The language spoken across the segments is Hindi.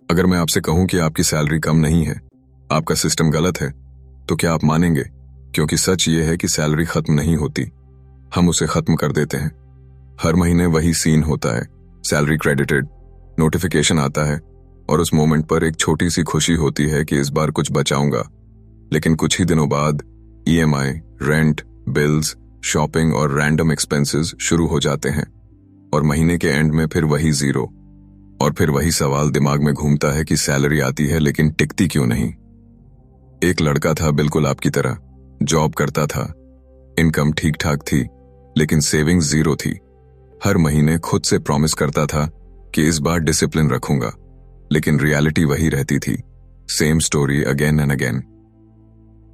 अगर मैं आपसे कहूं कि आपकी सैलरी कम नहीं है, आपका सिस्टम गलत है, तो क्या आप मानेंगे? क्योंकि सच ये है कि सैलरी खत्म नहीं होती, हम उसे खत्म कर देते हैं। हर महीने वही सीन होता है, सैलरी क्रेडिटेड, नोटिफिकेशन आता है और उस मोमेंट पर एक छोटी सी खुशी होती है कि इस बार कुछ बचाऊंगा। लेकिन कुछ ही दिनों बाद ईएमआई, रेंट, बिल्स, शॉपिंग और रैंडम एक्सपेंसेस शुरू हो जाते हैं और महीने के एंड में फिर वही जीरो। और फिर वही सवाल दिमाग में घूमता है कि सैलरी आती है लेकिन टिकती क्यों नहीं। एक लड़का था बिल्कुल आपकी तरह, जॉब करता था, इनकम ठीक ठाक थी, लेकिन सेविंग्स जीरो थी। हर महीने खुद से प्रॉमिस करता था कि इस बार डिसिप्लिन रखूंगा, लेकिन रियलिटी वही रहती थी, same story again and again.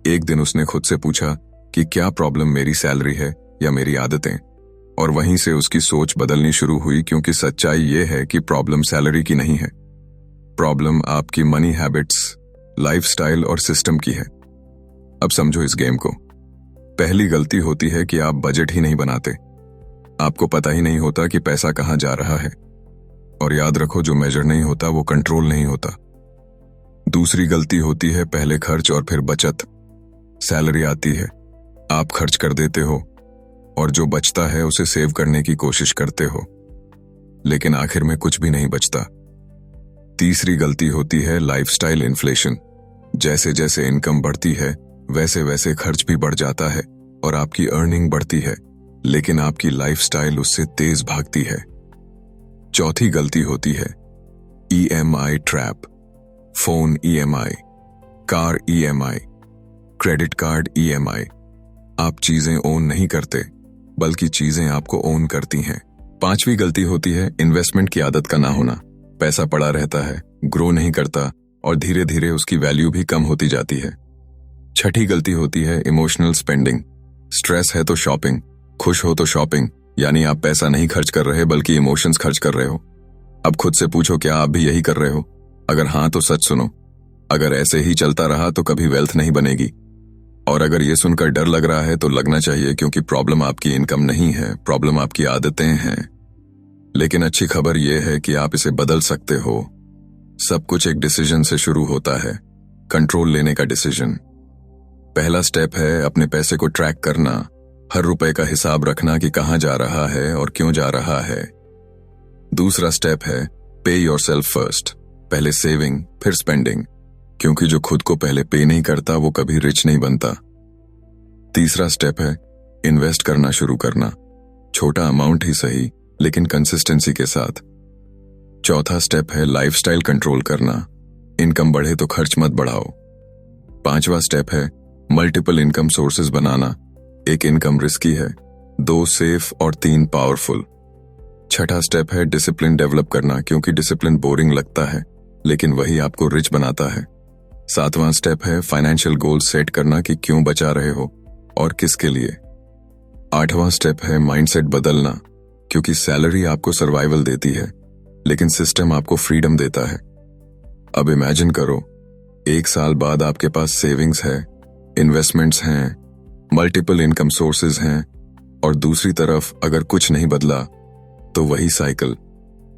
एक दिन उसने खुद से पूछा कि क्या प्रॉब्लम मेरी सैलरी है या मेरी आदतें, और वहीं से उसकी सोच बदलनी शुरू हुई, क्योंकि सच्चाई ये है कि प्रॉब्लम सैलरी की नहीं है, प्रॉब्लम आपकी मनी हैबिट्स, लाइफस्टाइल और सिस्टम की है। अब समझो इस गेम को। पहली गलती होती है कि आप बजट ही नहीं बनाते, आपको पता ही नहीं होता कि पैसा कहां जा रहा है। और याद रखो, जो मेजर नहीं होता वो कंट्रोल नहीं होता। दूसरी गलती होती है पहले खर्च और फिर बचत। सैलरी आती है, आप खर्च कर देते हो और जो बचता है उसे सेव करने की कोशिश करते हो, लेकिन आखिर में कुछ भी नहीं बचता। तीसरी गलती होती है लाइफस्टाइल इन्फ्लेशन। जैसे जैसे इनकम बढ़ती है वैसे वैसे खर्च भी बढ़ जाता है और आपकी अर्निंग बढ़ती है, लेकिन आपकी लाइफस्टाइल उससे तेज भागती है। चौथी गलती होती है EMI trap. Phone EMI, car EMI, credit card EMI. आप चीजें ओन नहीं करते, बल्कि चीजें आपको ओन करती हैं। पांचवी गलती होती है इन्वेस्टमेंट की आदत का ना होना। पैसा पड़ा रहता है, ग्रो नहीं करता और धीरे धीरे उसकी वैल्यू भी कम होती जाती है। छठी गलती होती है इमोशनल स्पेंडिंग। स्ट्रेस है तो शॉपिंग, खुश हो तो शॉपिंग, यानी आप पैसा नहीं खर्च कर रहे बल्कि इमोशंस खर्च कर रहे हो। अब खुद से पूछो, क्या आप भी यही कर रहे हो? अगर हाँ तो सच सुनो, अगर ऐसे ही चलता रहा तो कभी वेल्थ नहीं बनेगी। और अगर ये सुनकर डर लग रहा है तो लगना चाहिए, क्योंकि प्रॉब्लम आपकी इनकम नहीं है, प्रॉब्लम आपकी आदतें हैं। लेकिन अच्छी खबर यह है कि आप इसे बदल सकते हो। सब कुछ एक डिसीजन से शुरू होता है, कंट्रोल लेने का डिसीजन। पहला स्टेप है अपने पैसे को ट्रैक करना, हर रुपए का हिसाब रखना कि कहां जा रहा है और क्यों जा रहा है। दूसरा स्टेप है पे योरसेल्फ फर्स्ट। पहले सेविंग फिर स्पेंडिंग, क्योंकि जो खुद को पहले पे नहीं करता वो कभी रिच नहीं बनता। तीसरा स्टेप है इन्वेस्ट करना शुरू करना, छोटा अमाउंट ही सही लेकिन कंसिस्टेंसी के साथ। चौथा स्टेप है लाइफस्टाइल कंट्रोल करना, इनकम बढ़े तो खर्च मत बढ़ाओ। पांचवा स्टेप है मल्टीपल इनकम सोर्सेज बनाना। एक इनकम रिस्की है, 2 सेफ और 3 पावरफुल। छठा स्टेप है डिसिप्लिन डेवलप करना, क्योंकि डिसिप्लिन बोरिंग लगता है लेकिन वही आपको रिच बनाता है। सातवां स्टेप है फाइनेंशियल गोल सेट करना कि क्यों बचा रहे हो और किसके लिए। आठवां स्टेप है माइंडसेट बदलना, क्योंकि सैलरी आपको सर्वाइवल देती है लेकिन सिस्टम आपको फ्रीडम देता है। अब इमेजिन करो, 1 साल बाद आपके पास सेविंग्स है, इन्वेस्टमेंट्स हैं, मल्टीपल इनकम सोर्सेज हैं, और दूसरी तरफ अगर कुछ नहीं बदला तो वही साइकिल,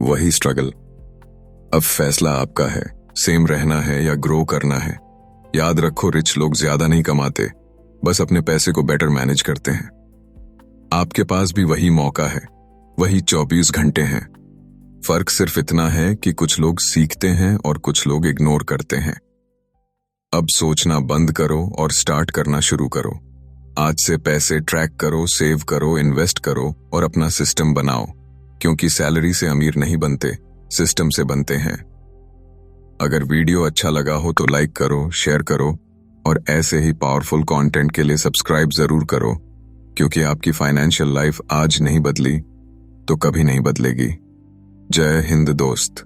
वही स्ट्रगल। अब फैसला आपका है, सेम रहना है या ग्रो करना है। याद रखो, रिच लोग ज्यादा नहीं कमाते, बस अपने पैसे को बेटर मैनेज करते हैं। आपके पास भी वही मौका है, वही 24 घंटे हैं। फर्क सिर्फ इतना है कि कुछ लोग सीखते हैं और कुछ लोग इग्नोर करते हैं। अब सोचना बंद करो और स्टार्ट करना शुरू करो। आज से पैसे ट्रैक करो, सेव करो, इन्वेस्ट करो और अपना सिस्टम बनाओ, क्योंकि सैलरी से अमीर नहीं बनते, सिस्टम से बनते हैं। अगर वीडियो अच्छा लगा हो तो लाइक करो, शेयर करो और ऐसे ही पावरफुल कंटेंट के लिए सब्सक्राइब जरूर करो, क्योंकि आपकी फाइनेंशियल लाइफ आज नहीं बदली तो कभी नहीं बदलेगी। जय हिंद दोस्त।